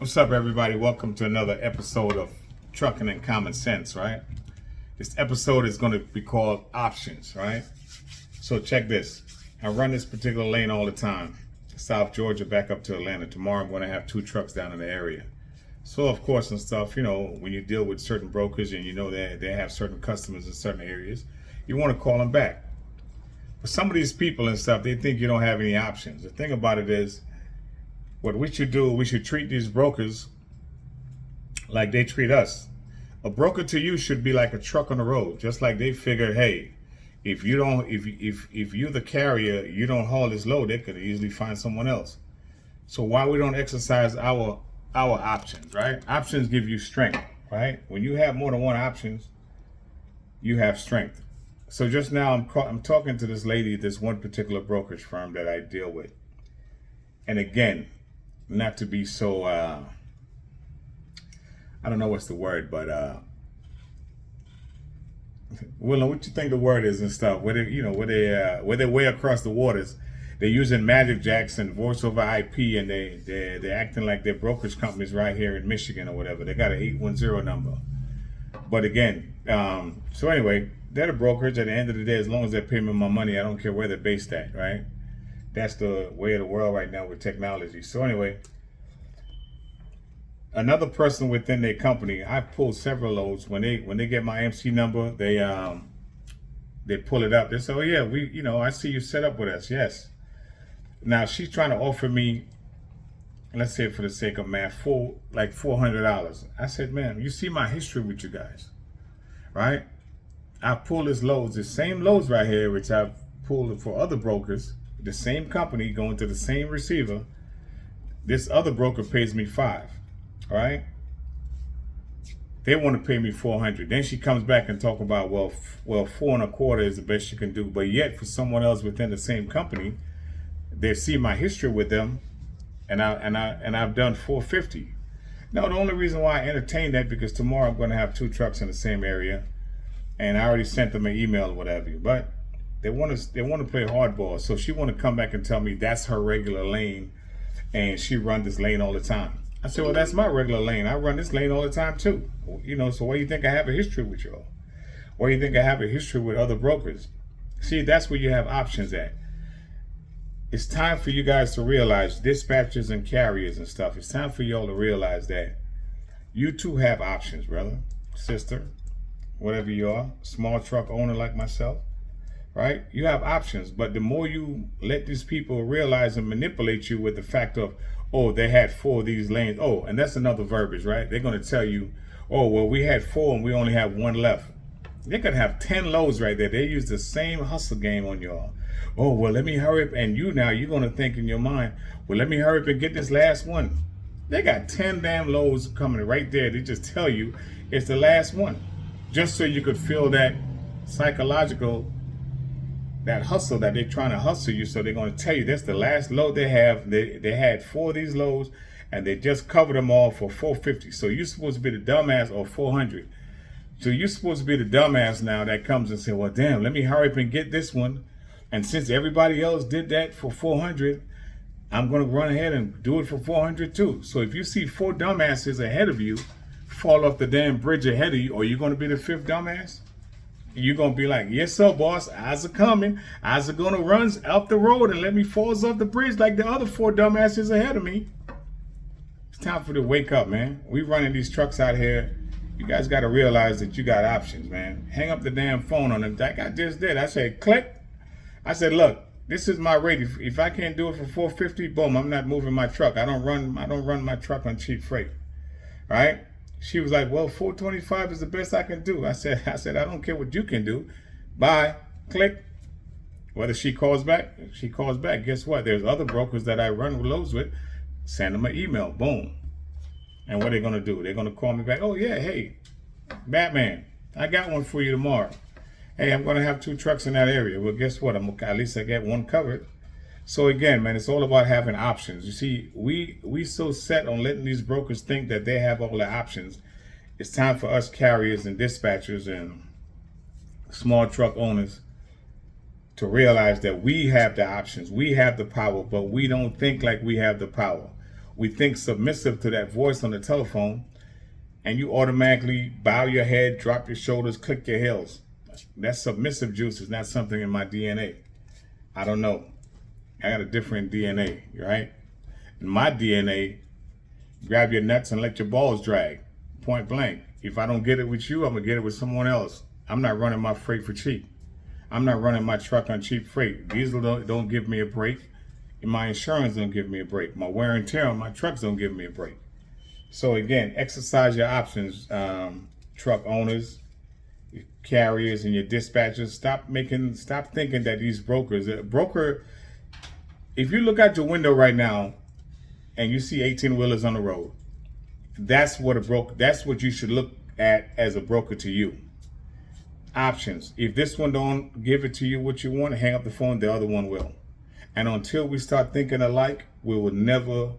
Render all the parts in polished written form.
What's up, everybody? Welcome to another episode of Trucking and Common Sense, right? This episode is going to be called Options, right? So check this. I run this particular lane all the time. South Georgia back up to Atlanta. Tomorrow I'm going to have 2 trucks down in the area. So, of course, and stuff, when you deal with certain brokers and you know that they have certain customers in certain areas, you want to call them back. But some of these people and stuff, they think you don't have any options. The thing about it is, what we should do, we should treat these brokers like they treat us. A broker to you should be like a truck on the road, just like they figure, hey, if you're the carrier, you don't haul this load, they could easily find someone else. So why we don't exercise our options, right? Options give you strength, right? When you have more than one options, you have strength. So just now I'm talking to this lady, this one particular brokerage firm that I deal with. And again, not to be so, I don't know what's the word, but, Willow, what you think the word is and stuff? Where they're way across the waters, they're using Magic Jacks and voice over IP, and they're acting like they're brokerage companies right here in Michigan or whatever. They got an 810 number. But again, so anyway, they're the brokerage. At the end of the day, as long as they pay me my money, I don't care where they're based at, right? That's the way of the world right now with technology. So anyway, another person within their company, I've pulled several loads. When they get my MC number, they pull it up. They say, "Oh yeah, I see you set up with us." Yes. Now she's trying to offer me, let's say for the sake of math, $400. I said, "Ma'am, you see my history with you guys, right? I've pulled these loads, the same loads right here, which I've pulled for other brokers." The same company going to the same receiver. This other broker pays me $5, right? They want to pay me $400. Then she comes back and talk about, well, 4.25 is the best you can do. But yet, for someone else within the same company, they see my history with them, and I've done $450. Now, the only reason why I entertain that because tomorrow I'm going to have 2 trucks in the same area, and I already sent them an email or whatever. But they want to play hardball. So she want to come back and tell me that's her regular lane, and she run this lane all the time. I said, well, that's my regular lane. I run this lane all the time too. So why do you think I have a history with y'all? Why do you think I have a history with other brokers? See, that's where you have options at. It's time for you guys to realize, dispatchers and carriers and stuff, it's time for y'all to realize that you too have options, brother, sister, whatever you are, small truck owner like myself. Right? You have options, but the more you let these people realize and manipulate you with the fact of, oh, they had 4 of these lanes. Oh, and that's another verbiage, right? They're going to tell you, oh, well, we had 4 and we only have 1 left. They could have 10 loads right there. They use the same hustle game on y'all. Oh, well, let me hurry up. And you're going to think in your mind, well, let me hurry up and get this last one. They got 10 damn loads coming right there. They just tell you it's the last one, just so you could feel that psychological, that hustle that they're trying to hustle you. So they're going to tell you that's the last load they have. They had 4 of these loads and they just covered them all for $450. So you're supposed to be the dumbass, or $400. So you're supposed to be the dumbass now that comes and say, well, damn, let me hurry up and get this one. And since everybody else did that for $400, I'm going to run ahead and do it for $400 too. So if you see 4 dumbasses ahead of you fall off the damn bridge ahead of you, are you going to be the 5th dumbass? You're going to be like, yes, sir, boss. Eyes are coming. Eyes are going to run out the road and let me falls off the bridge like the other 4 dumbasses ahead of me. It's time for you to wake up, man. We running these trucks out here. You guys got to realize that you got options, man. Hang up the damn phone on them. Like I just did. I said, click. I said, look, this is my rate. If I can't do it for $450, boom, I'm not moving my truck. I don't run my truck on cheap freight. All right? She was like, well, $425 is the best I can do. I said, I don't care what you can do. Bye. Click. Whether she calls back, she calls back. Guess what? There's other brokers that I run loads with. Send them an email. Boom. And what are they going to do? They're going to call me back. Oh, yeah. Hey, Batman, I got one for you tomorrow. Hey, I'm going to have 2 trucks in that area. Well, guess what? At least I get 1 covered. So again, man, it's all about having options. You see, we so set on letting these brokers think that they have all the options. It's time for us carriers and dispatchers and small truck owners to realize that we have the options. We have the power, but we don't think like we have the power. we think submissive to that voice on the telephone, and you automatically bow your head, drop your shoulders, click your heels. That submissive juice is not something in my DNA. I don't know. I got a different DNA, right? In my DNA, grab your nuts and let your balls drag, point blank. If I don't get it with you, I'm gonna get it with someone else. I'm not running my freight for cheap. I'm not running my truck on cheap freight. Diesel don't give me a break. And my insurance don't give me a break. My wear and tear on my trucks don't give me a break. So again, exercise your options, truck owners, your carriers, and your dispatchers. Stop thinking that these brokers, if you look out your window right now and you see 18-wheelers on the road, that's what you should look at as a broker to you. Options. If this one don't give it to you what you want, hang up the phone, the other one will. And until we start thinking alike, we will never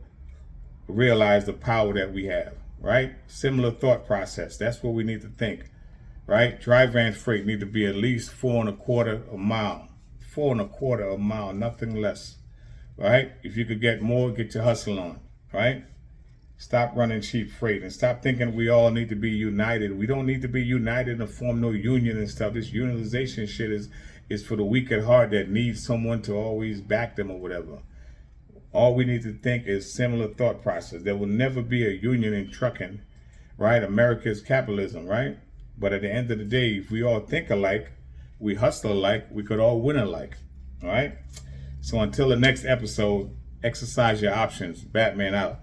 realize the power that we have, right? Similar thought process. That's what we need to think, right? Dry van freight need to be at least 4.25 a mile. 4.25 a mile, nothing less, right? If you could get more, get your hustle on, right? Stop running cheap freight and stop thinking we all need to be united. We don't need to be united and form no union and stuff. This unionization shit is for the weak at heart that needs someone to always back them or whatever. All we need to think is similar thought process. There will never be a union in trucking, right? America is capitalism, right? But at the end of the day, if we all think alike, we hustle alike, we could all win alike, all right? So until the next episode, exercise your options. Batman out.